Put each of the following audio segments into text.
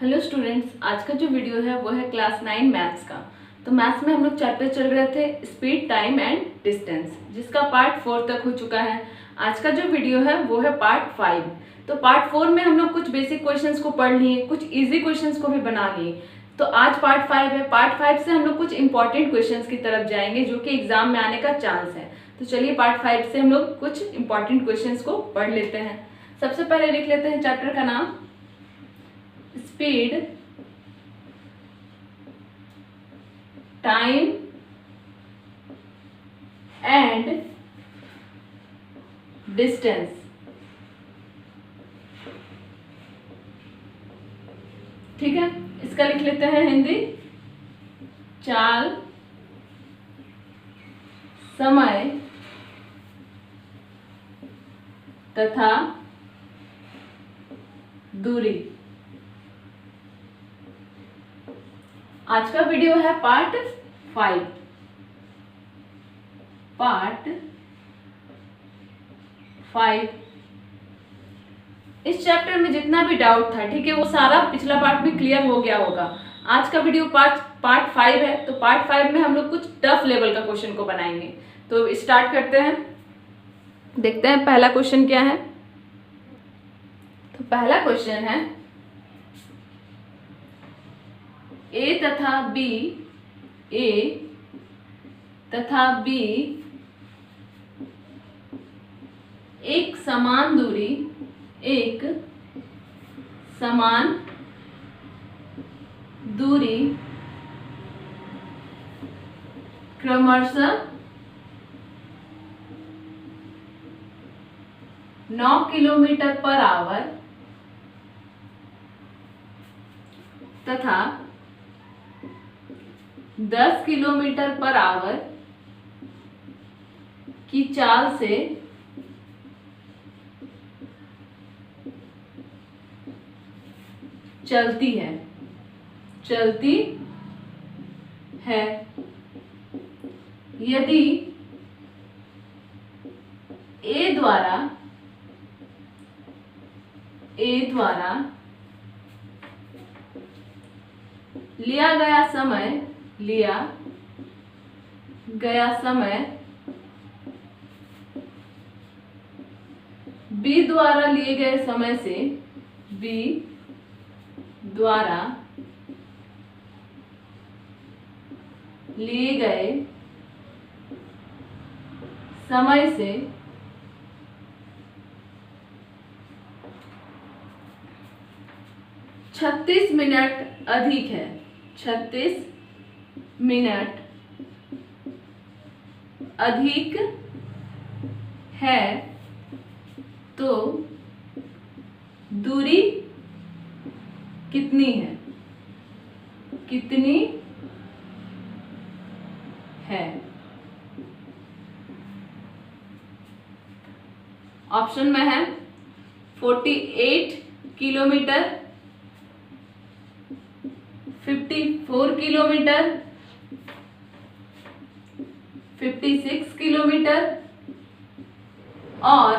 Hello students, आज का जो वीडियो है वो है क्लास 9 मैथ्स का। तो मैथ्स में हम लोग चैप्टर चल रहे थे स्पीड, टाइम एंड डिस्टेंस, जिसका पार्ट 4 तक हो चुका है। आज का जो वीडियो है वो है पार्ट 5। तो पार्ट 4 में हम लोग कुछ बेसिक क्वेश्चंस को पढ़ लिए, कुछ इजी क्वेश्चंस को भी बना लिए। तो आज पार्ट 5 है। पार्ट 5 से हम लोग कुछ इंपॉर्टेंट क्वेश्चंस की तरफ जाएंगे जो कि एग्जाम में आने का चांस है। तो चलिए पार्ट 5 से हम लोग कुछ इंपॉर्टेंट क्वेश्चंस को पढ़ लेते हैं। सबसे पहले लिख लेते हैं चैप्टर का नाम स्पीड, टाइम एंड डिस्टेंस। ठीक है, इसका लिख लेते हैं हिंदी, चाल, समय तथा दूरी। आज का वीडियो है पार्ट 5। पार्ट 5 इस चैप्टर में जितना भी डाउट था, ठीक है, वो सारा पिछला पार्ट में क्लियर हो गया होगा। आज का वीडियो पार्ट 5 है। तो पार्ट 5 में हम लोग कुछ टफ लेवल का क्वेश्चन को बनाएंगे। तो स्टार्ट करते हैं, देखते हैं पहला क्वेश्चन क्या है। तो पहला क्वेश्चन है ए तथा बी एक समान दूरी क्रमशः 9 किलोमीटर पर आवर तथा 10 किलोमीटर पर आवर की चाल से चलती है। यदि ए द्वारा लिया गया समय बी द्वारा लिए गए समय से लिए गए समय से 36 मिनट अधिक है। 36 मिनट अधिक है तो दूरी कितनी है? ऑप्शन में है 48 किलोमीटर, 54 किलोमीटर, 56 किलोमीटर और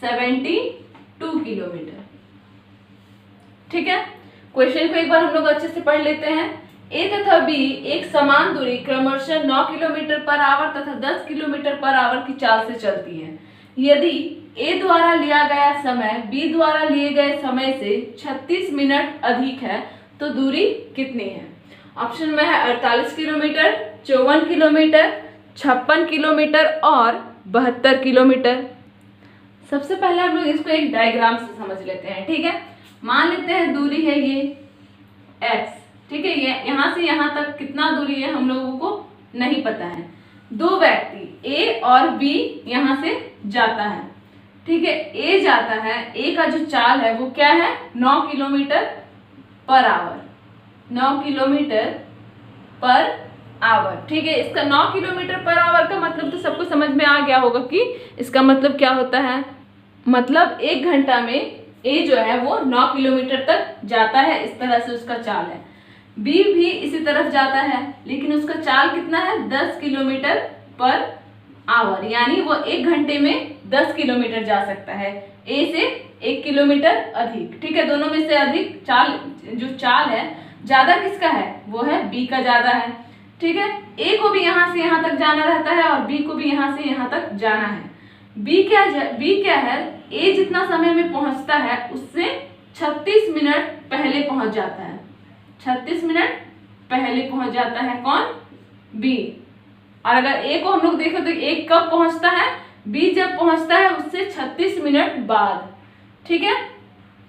72 किलोमीटर। ठीक है, क्वेश्चन को एक बार हम लोग अच्छे से पढ़ लेते हैं। ए तथा बी एक समान दूरी क्रमशः 9 किलोमीटर पर आवर तथा 10 किलोमीटर पर आवर की चाल से चलती है। यदि ए द्वारा लिया गया समय बी द्वारा लिए गए समय से 36 मिनट अधिक है तो दूरी कितनी है? ऑप्शन में है 48 किलोमीटर, 54 किलोमीटर, 56 किलोमीटर और 72 किलोमीटर। सबसे पहले हम लोग इसको एक डायग्राम से समझ लेते हैं। ठीक है, मान लेते हैं दूरी है ये x। ठीक है, ये यहां से यहां तक कितना दूरी है हम लोगों को नहीं पता है। दो व्यक्ति ए और बी यहां से जाता है। ठीक है, ए जाता है, ए का जो चाल है वो क्या है? 9 kilometre per hour. 9 kilometre per hour. ठीक है, इसका 9 किलोमीटर पर आवर का मतलब तो सबको समझ में आ गया होगा कि इसका मतलब क्या होता है। मतलब 1 घंटा में ए जो है वो 9 किलोमीटर तक जाता है। इस तरह से उसका चाल है। बी भी इसी तरफ जाता है, लेकिन उसका चाल कितना है? 10 किलोमीटर पर आवर, यानी वो 1 घंटे में 10 किलोमीटर जा सकता है, ए से 1 किलोमीटर अधिक। ठीक है, दोनों में से अधिक चाल, जो चाल है ज्यादा किसका है, वो है बी का ज्यादा है। ठीक है, ए को भी यहाँ से यहाँ तक जाना रहता है और बी को भी यहाँ से यहाँ तक जाना है। बी क्या है, ए जितना समय में पहुंचता है उससे 36 मिनट पहले पहुंच जाता है, 36 मिनट पहले पहुंच जाता है कौन, बी। और अगर ए को हम लोग देखें तो ए कब पहुंचता है, बी जब पहुंचता है उससे 36 मिनट बाद। ठीक है,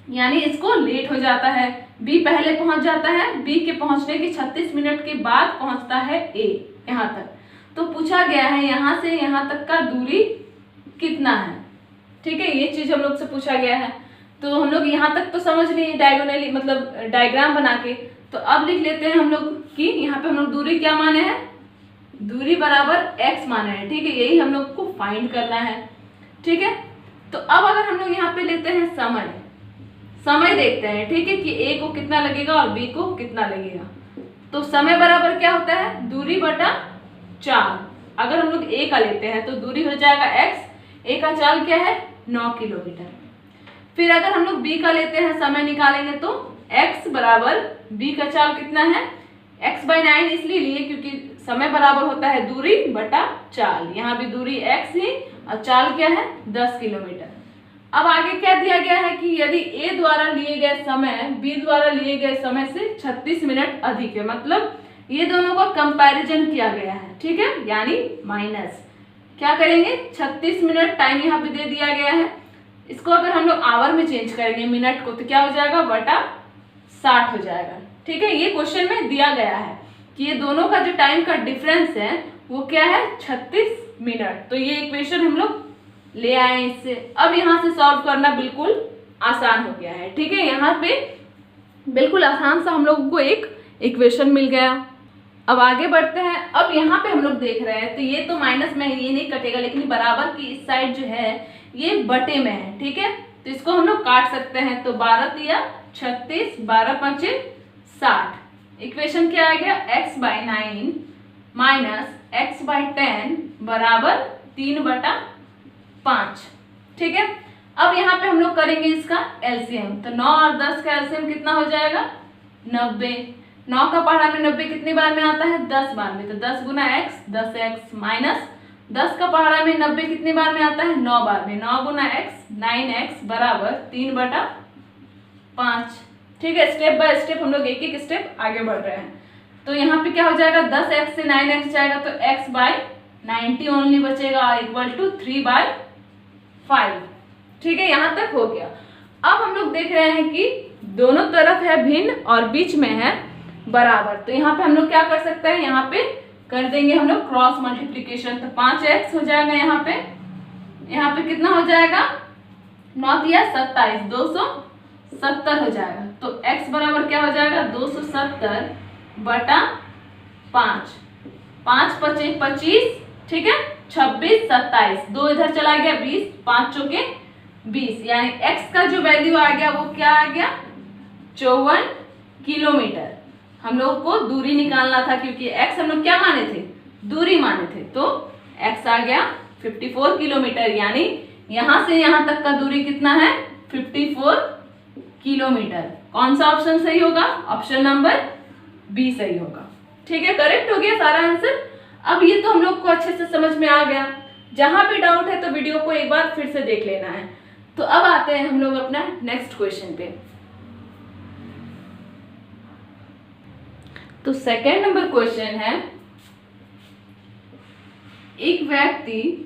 यानी इसको लेट हो जाता है, बी पहले पहुंच जाता है, बी के पहुंचने के 36 मिनट के बाद पहुंचता है ए यहाँ तक। तो पूछा गया है यहाँ से यहाँ तक का दूरी कितना है। ठीक है, ये चीज हम लोग से पूछा गया है। तो हम लोग यहाँ तक तो समझ लिए डायगोनली, मतलब डायग्राम बना के। तो अब लिख लेते हैं हम लोग कि यहाँ पे हम लोग दूरी क्या माने हैं, दूरी बराबर x माना है। ठीक है, यही हम लोग को फाइंड करना है। ठीक है, तो अब अगर हम लोग यहाँ पे लेते हैं समय देखते हैं। ठीक है, कि a को कितना लगेगा और b को कितना लगेगा। तो समय बराबर क्या होता है, दूरी बटा चाल। अगर हम लोग a का लेते हैं तो दूरी हो जाएगा x, a का चाल क्या है 9 किलोमीटर। फिर अगर हम लोग b का लेते हैं, समय निकालेंगे तो x बराबर b का चाल कितना है, x/9 इसलिए लिए क्योंकि समय बराबर होता है दूरी बटा चाल। यहाँ भी दूरी x ही और चाल क्या है 10 किलोमीटर। अब आगे क्या दिया गया है कि यदि a द्वारा लिए गए समय b द्वारा लिए गए समय से 36 मिनट अधिक है, मतलब ये दोनों का कंपैरिजन किया गया है। ठीक है, यानी माइनस क्या करेंगे, 36 मिनट टाइम यहाँ पे दे दिया गया है, इसको अगर हम लोग आवर में चेंज करेंगे मिनट को तो क्या हो जाएगा, बटा 60 हो जाएगा। ठीक है, ये क्वेश्चन में दिया गया है कि ये दोनों का जो टाइम का डिफरेंस है वो क्या है 36 मिनट। तो ये इक्वेशन हम लोग ले आए इससे। अब यहाँ से सॉल्व करना बिल्कुल आसान हो गया है। ठीक है, यहाँ पे बिल्कुल आसान सा हम लोगों को एक इक्वेशन मिल गया। अब आगे बढ़ते हैं। अब यहाँ पे हम लोग देख रहे हैं तो ये तो माइनस में है, ये नहीं कटेगा, लेकिन बराबर की इस साइड जो है ये बटे में है। ठीक है, तो इसको हम लोग काट सकते हैं। तो 12 या 36, 12 5 60। इक्वेशन क्या आ गया, x/9 माइनस x/10 बराबर 3/5। ठीक है, अब यहाँ पे हम लोग करेंगे इसका एलसीएम। तो 9 और 10 का एलसीएम कितना हो जाएगा, 90। 9 का पहाड़ा में 90 कितनी बार में आता है, 10 बार में। तो 10 गुना x 10x माइनस 10 का पहाड़ा में 90 कितनी बार में आता है, 9 बार में। 9 गुना x 9x बराबर 3/5। ठीक है, स्टेप बाय स्टेप हम लोग एक एक स्टेप आगे बढ़ रहे हैं। तो यहाँ पे क्या हो जाएगा, 10x से 9x जाएगा तो x/90 ओनली बचेगा इक्वल टू 3/5। ठीक है, यहाँ तक हो गया। अब हम लोग देख रहे हैं कि दोनों तरफ है भिन्न और बीच में है बराबर। तो यहाँ पे हम लोग क्या कर सकते हैं, यहाँ पे कर देंगे हम लोग क्रॉस मल्टीप्लीकेशन। तो 5x हो जाएगा यहाँ पे कितना हो जाएगा, 9 या 27, 270 हो जाएगा। तो x बराबर क्या हो जाएगा, 270 बटा 5। 5 5 25। ठीक है, 26 27, 2 इधर चला गया 20, 5 चौके 20, यानी x का जो वैल्यू आ गया वो क्या आ गया, 54 किलोमीटर। हम लोग को दूरी निकालना था क्योंकि x हम लोग क्या माने थे, दूरी माने थे। तो x आ गया 54 किलोमीटर, यानी यहां से यहां तक का दूरी कितना है, 54 किलोमीटर। कौन सा ऑप्शन सही होगा, ऑप्शन नंबर बी सही होगा। ठीक है, करेक्ट हो गया सारा आंसर। अब ये तो हम लोग को अच्छे से समझ में आ गया। जहां भी डाउट है तो वीडियो को एक बार फिर से देख लेना है। तो अब आते हैं हम लोग अपना नेक्स्ट क्वेश्चन पे। तो सेकेंड नंबर क्वेश्चन है, एक व्यक्ति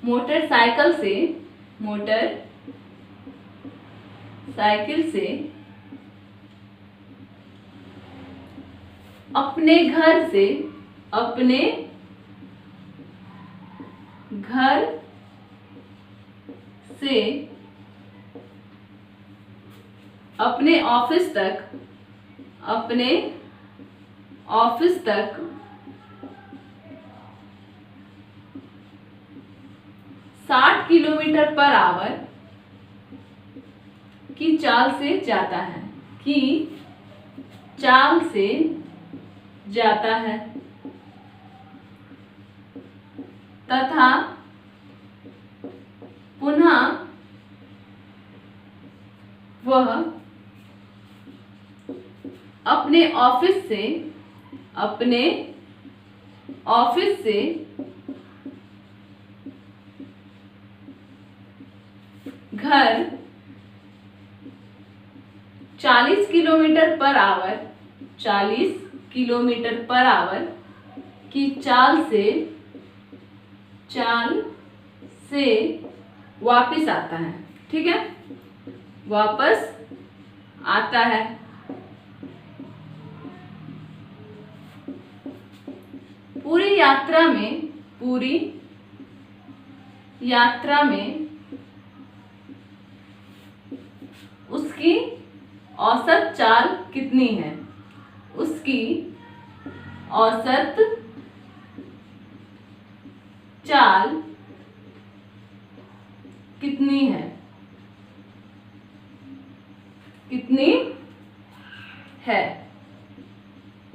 मोटरसाइकिल से अपने घर से अपने ऑफिस तक 60 किलोमीटर पर आवर की चाल से जाता है, चाल से जाता है तथा पुनः वह अपने ऑफिस से घर 40 किलोमीटर पर आवर की चाल से वापस आता है। ठीक है, वापस आता है। पूरी यात्रा में उसकी औसत चाल कितनी है? उसकी औसत चाल कितनी है?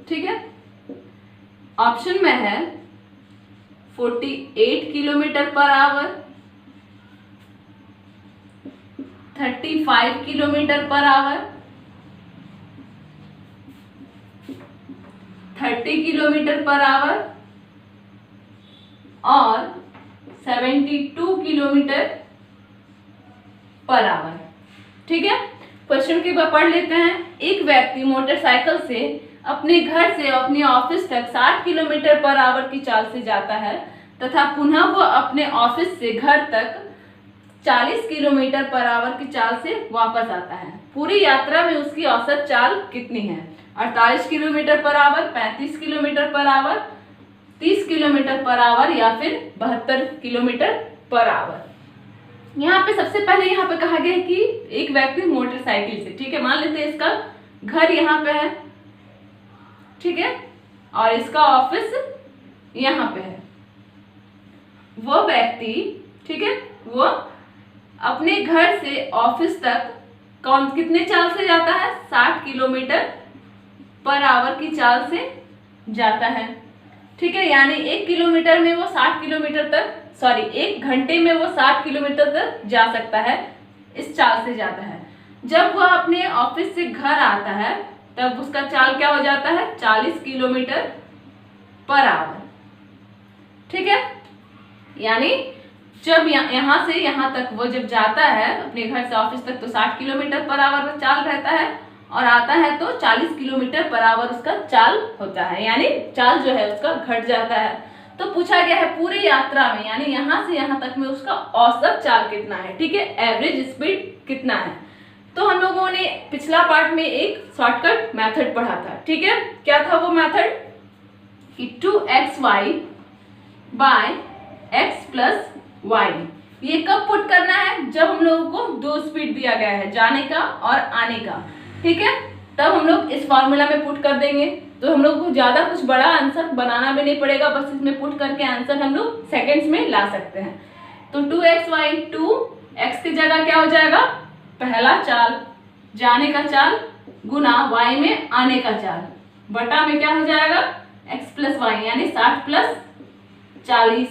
ठीक है, ऑप्शन में है 48 kilometre per hour, 35 kilometre per hour, 30 kilometre per hour और 72 किलोमीटर पर आवर। ठीक है, क्वेश्चन के बाद पढ़ लेते हैं। एक व्यक्ति मोटरसाइकिल से अपने घर से अपने ऑफिस तक 60 किलोमीटर पर आवर की चाल से जाता है तथा पुनः वह अपने ऑफिस से घर तक 40 किलोमीटर पर आवर की चाल से वापस आता है। पूरी यात्रा में उसकी औसत चाल कितनी है? 48 kilometre per hour, 35 kilometre per hour, 30 kilometre per hour या फिर 72 किलोमीटर पर आवर। यहाँ पे सबसे पहले यहाँ पे कहा गया है कि एक व्यक्ति मोटरसाइकिल से, ठीक है, मान लेते हैं इसका घर यहाँ पे है, ठीक है, और इसका ऑफिस यहाँ पे है। वो व्यक्ति, ठीक है, वो अपने घर से ऑफिस तक कितने चाल से जाता है? 60 किलोमीटर पर आवर की चाल से जाता है। ठीक है, यानी 1 किलोमीटर में वो 60 किलोमीटर तक, सॉरी 1 घंटे में वो 60 किलोमीटर तक जा सकता है, इस चाल से जाता है। जब वह अपने ऑफिस से घर आता है तब उसका चाल क्या हो जाता है? 40 किलोमीटर पर आवर। ठीक है, यानी जब यहाँ से यहाँ तक वो जब जाता है अपने घर से ऑफिस तक तो 60 किलोमीटर पर आवर का चाल रहता है और आता है तो 40 किलोमीटर पर आवर उसका चाल होता है, यानी चाल जो है उसका घट जाता है। तो पूछा गया है पूरी यात्रा में, यानी यहाँ से यहाँ तक में उसका औसत चाल कितना है। ठीक है, एवरेज स्पीड कितना है। तो हम लोगों ने पिछला पार्ट में एक शॉर्टकट मेथड पढ़ा था। ठीक है, क्या था वो मेथड? कि 2xy bye x plus y, ये कब पुट करना है? जब हम लोगों को 2 स्पीड दिया गया है, जाने का और आने का। ठीक है, तब हम लोग इस फॉर्मूला में पुट कर देंगे, तो हम लोग को ज्यादा कुछ बड़ा आंसर बनाना भी नहीं पड़ेगा, बस इसमें पुट करके आंसर हम लोग सेकेंड्स में ला सकते हैं। तो 2xy, 2x की जगह क्या हो जाएगा? पहला चाल, जाने का चाल, गुना y में आने का चाल, बटा में क्या हो जाएगा? x प्लस वाई, यानी 60 प्लस 40।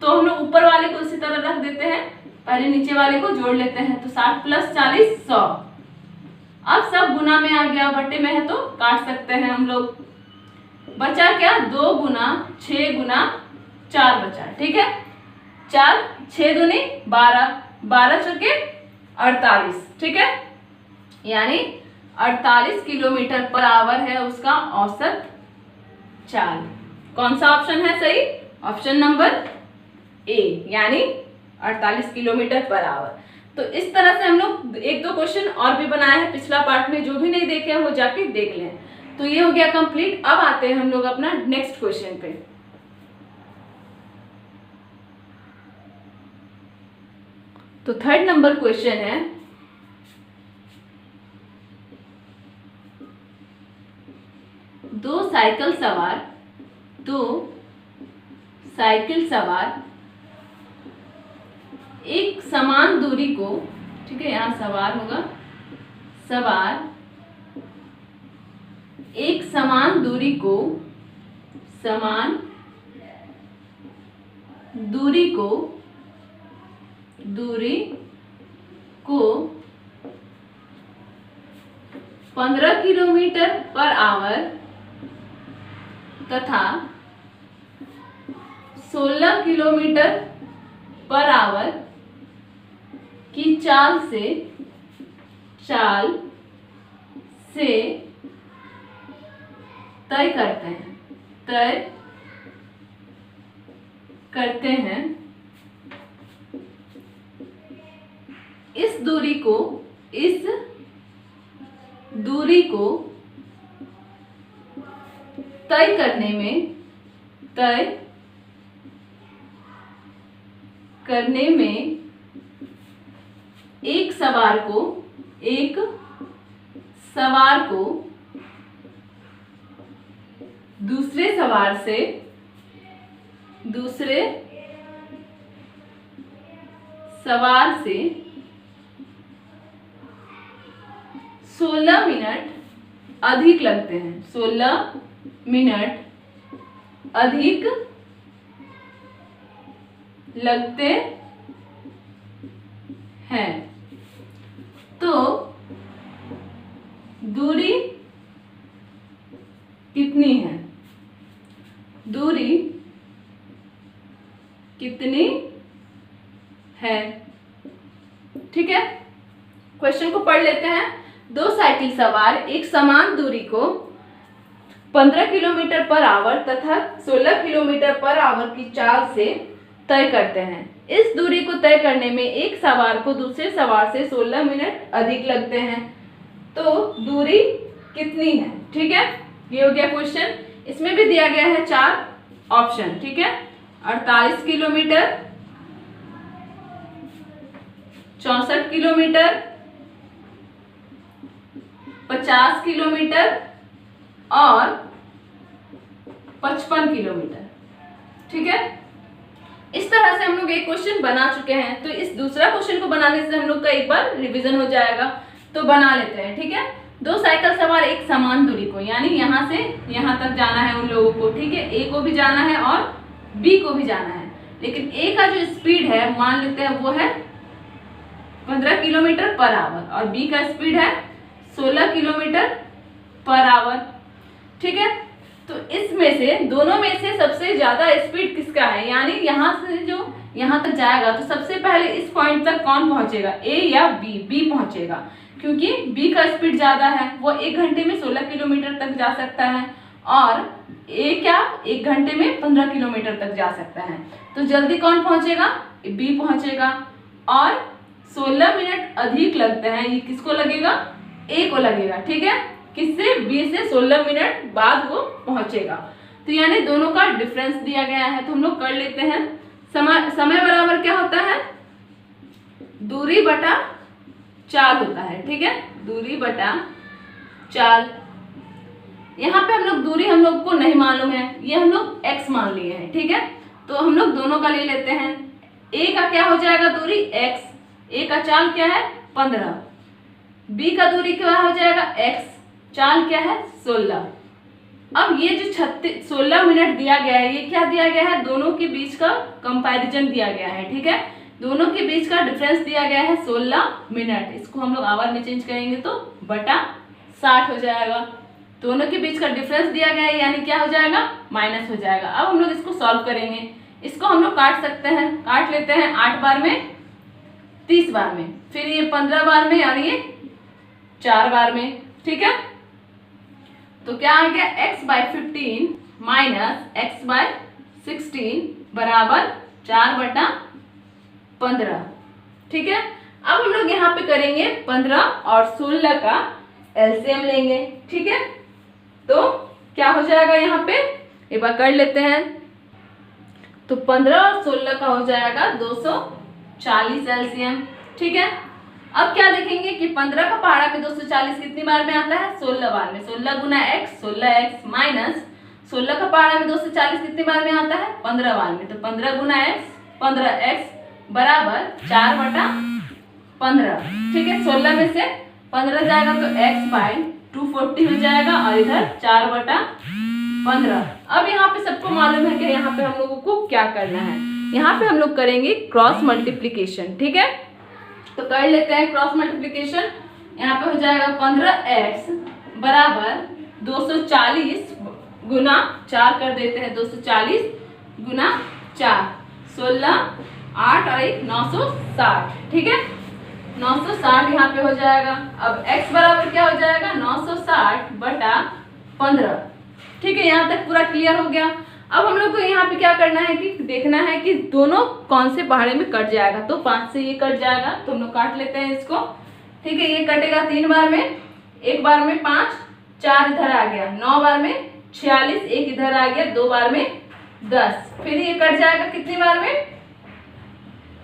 तो हम लोग ऊपर वाले को इसी तरह रख देते हैं, पहले नीचे वाले को जोड़ लेते हैं, तो 60 प्लस 40 100। अब सब गुना में आ गया, बटे में है तो काट सकते हैं हम लोग। बचा क्या? 2 गुना 6 गुना 4 बचा। ठीक है, 4 6 दूनी 12, 12 चौके 48। ठीक है, यानी 48 किलोमीटर पर आवर है उसका औसत चाल। कौन सा ऑप्शन है सही? ऑप्शन नंबर ए, यानी 48 किलोमीटर पर आवर। तो इस तरह से हम लोग 1-2 क्वेश्चन और भी बनाए हैं पिछला पार्ट में, जो भी नहीं देखे हैं वो जाके देख लें। तो ये हो गया कंप्लीट। अब आते हैं हम लोग अपना नेक्स्ट क्वेश्चन पे। तो 3rd नंबर क्वेश्चन है, दो साइकिल सवार एक समान दूरी को, ठीक है, यहां सवार होगा, सवार एक समान दूरी को दूरी को 15 किलोमीटर पर आवर तथा 16 किलोमीटर पर आवर की चाल से तय करते हैं। इस दूरी को तय करने में एक सवार को दूसरे सवार से 16 मिनट अधिक लगते हैं। 16 मिनट अधिक लगते हैं। तो दूरी कितनी है? ठीक है, क्वेश्चन को पढ़ लेते हैं। दो साइकिल सवार एक समान दूरी को 15 किलोमीटर पर आवर तथा 16 किलोमीटर पर आवर की चाल से तय करते हैं। इस दूरी को तय करने में एक सवार को दूसरे सवार से 16 मिनट अधिक लगते हैं। तो दूरी कितनी है? ठीक है, ये हो गया क्वेश्चन। इसमें भी दिया गया है 4 ऑप्शन। ठीक है, 48 किलोमीटर, 64 किलोमीटर, 50 किलोमीटर और 55 किलोमीटर। ठीक है, इस तरह से हम लोग एक क्वेश्चन बना चुके हैं। तो इस दूसरा क्वेश्चन को बनाने से हम लोग का एक बार रिवीजन हो जाएगा। तो बना लेते हैं। ठीक है, दो साइकिल सवार एक समान दूरी को, यानी यहाँ से यहाँ तक जाना है उन लोगों को। ठीक है, ए को भी जाना है और बी को भी जाना है। लेकिन ए का जो स्पीड है मान लेते हैं वो है 15 किलोमीटर पर आवर और बी का स्पीड है 16 किलोमीटर पर आवर। ठीक है, तो इसमें से दोनों में से सबसे ज्यादा स्पीड किसका है? यानी यहाँ से जो यहाँ तक जाएगा तो सबसे पहले इस पॉइंट तक कौन पहुंचेगा? ए या बी? बी पहुंचेगा, क्योंकि बी का स्पीड ज्यादा है। वो 1 घंटे में 16 किलोमीटर तक जा सकता है और ए क्या 1 घंटे में 15 किलोमीटर तक जा सकता है। तो जल्दी कौन पहुंचेगा? बी पहुंचेगा। और 16 मिनट अधिक लगते हैं, ये किसको लगेगा? ए को लगेगा। ठीक है, किससे? बी से 16 मिनट बाद वो पहुंचेगा। तो यानी दोनों का डिफरेंस दिया गया है। तो हम लोग कर लेते हैं। समय बराबर क्या होता है? दूरी बटा चाल होता है। ठीक है, दूरी बटा चाल। यहाँ पे हम लोग दूरी हम लोग को नहीं मालूम है, ये हम लोग x मान लिए हैं। ठीक है, तो हम लोग दोनों का ले लेते हैं। a का क्या हो जाएगा? दूरी x, a का चाल क्या है? 15। b का दूरी क्या हो जाएगा? x, चाल क्या है? 16। अब ये जो 16 मिनट दिया गया है, ये क्या दिया गया है? दोनों के बीच का कंपैरिजन दिया गया है। ठीक है, दोनों के बीच का डिफरेंस दिया गया है 16 मिनट। इसको हम लोग आवर में चेंज करेंगे तो बटा 60 हो जाएगा। दोनों के बीच का डिफरेंस दिया गया है, यानी क्या हो जाएगा? माइनस हो जाएगा। अब हम लोग इसको सॉल्व करेंगे। इसको हम लोग काट सकते हैं, काट लेते हैं 8 बार में, 30 बार में, फिर ये 15 बार में और ये 4 बार में। ठीक है, तो क्या आ गया? x/15 माइनस x/16 बराबर 4/15। ठीक है, अब हम लोग यहाँ पे करेंगे 15 और 16 का एलसीएम लेंगे। ठीक है, तो क्या हो जाएगा? यहाँ पे एक बार कर लेते हैं। तो 15 और 16 का हो जाएगा 240 एलसीएम। ठीक है, अब क्या देखेंगे कि 15 का पहाड़ा पे 240 कितनी बार में आता है? 16 बार में। 16 गुना x, 16x माइनस 16 का पहाड़ा में 240 कितनी बार में आता है? 15 बार में। तो 15 गुना x, 15x बराबर 4/15। ठीक है, 16 में से 15 जाएगा तो x/15 240 हो जाएगा और इधर 4/15। अब यहाँ पे सबको मालूम है कि यहाँ पे हम लोगों को क्या करना है। यहाँ पे हम लोग करेंगे क्रॉस मल्टीप्लीकेशन, ठीक है। तो कर लेते हैं क्रॉस मल्टीप्लीकेशन। यहाँ पे हो जाएगा 15x बराबर 240 गुना 4 कर देते हैं, 240 गुना 4, 16, 8 और 1 960, ठीक है। 960 यहाँ पे हो जाएगा। अब x बराबर क्या हो जाएगा 960/15, ठीक है। यहाँ तक पूरा क्लियर हो गया। अब हम लोग को यहाँ पे क्या करना है कि देखना है कि दोनों कौन से पहाड़े में कट जाएगा। तो 5 से ये कट जाएगा, तो हम लोग काट लेते हैं इसको, ठीक है। ये कटेगा 3 बार में, एक बार में 5, 4 इधर आ गया, 9 बार में 46, एक इधर आ गया, 2 बार में 10, फिर ये कट जाएगा कितनी बार में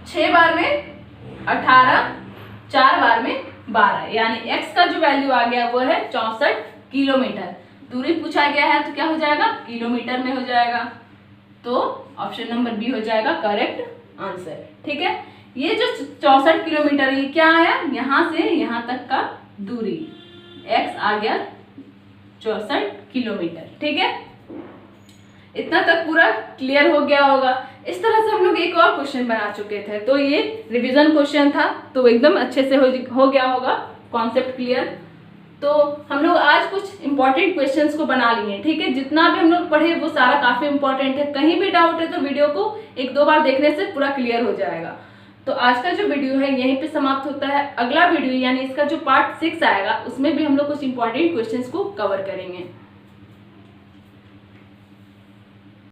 6 बार में 18, 4 बार में 12, यानी x का जो वैल्यू आ गया वो है 64 किलोमीटर। दूरी पूछा गया है तो क्या हो जाएगा किलोमीटर में हो जाएगा। तो ऑप्शन नंबर बी हो जाएगा करेक्ट आंसर, ठीक है। ये जो 64 किलोमीटर ये क्या आया, यहाँ से यहाँ तक का दूरी x आ गया 64 किलोमीटर, ठीक है। इतना तक पूरा क्लियर हो गया होगा। इस तरह से हम लोग एक और क्वेश्चन बना चुके थे, तो ये रिवीजन क्वेश्चन था, तो एकदम अच्छे से हो गया होगा, कॉन्सेप्ट क्लियर। तो हम लोग आज कुछ इंपॉर्टेंट क्वेश्चंस को बना लिए, ठीक है। जितना भी हम लोग पढ़े वो सारा काफी इंपॉर्टेंट है। कहीं भी डाउट है तो वीडियो को 1-2 बार देखने से पूरा क्लियर हो जाएगा। तो आज का जो वीडियो है यहीं पे समाप्त होता है। अगला वीडियो यानी इसका जो पार्ट 6 आएगा उसमें भी हम लोग कुछ इंपॉर्टेंट क्वेश्चंस को कवर करेंगे।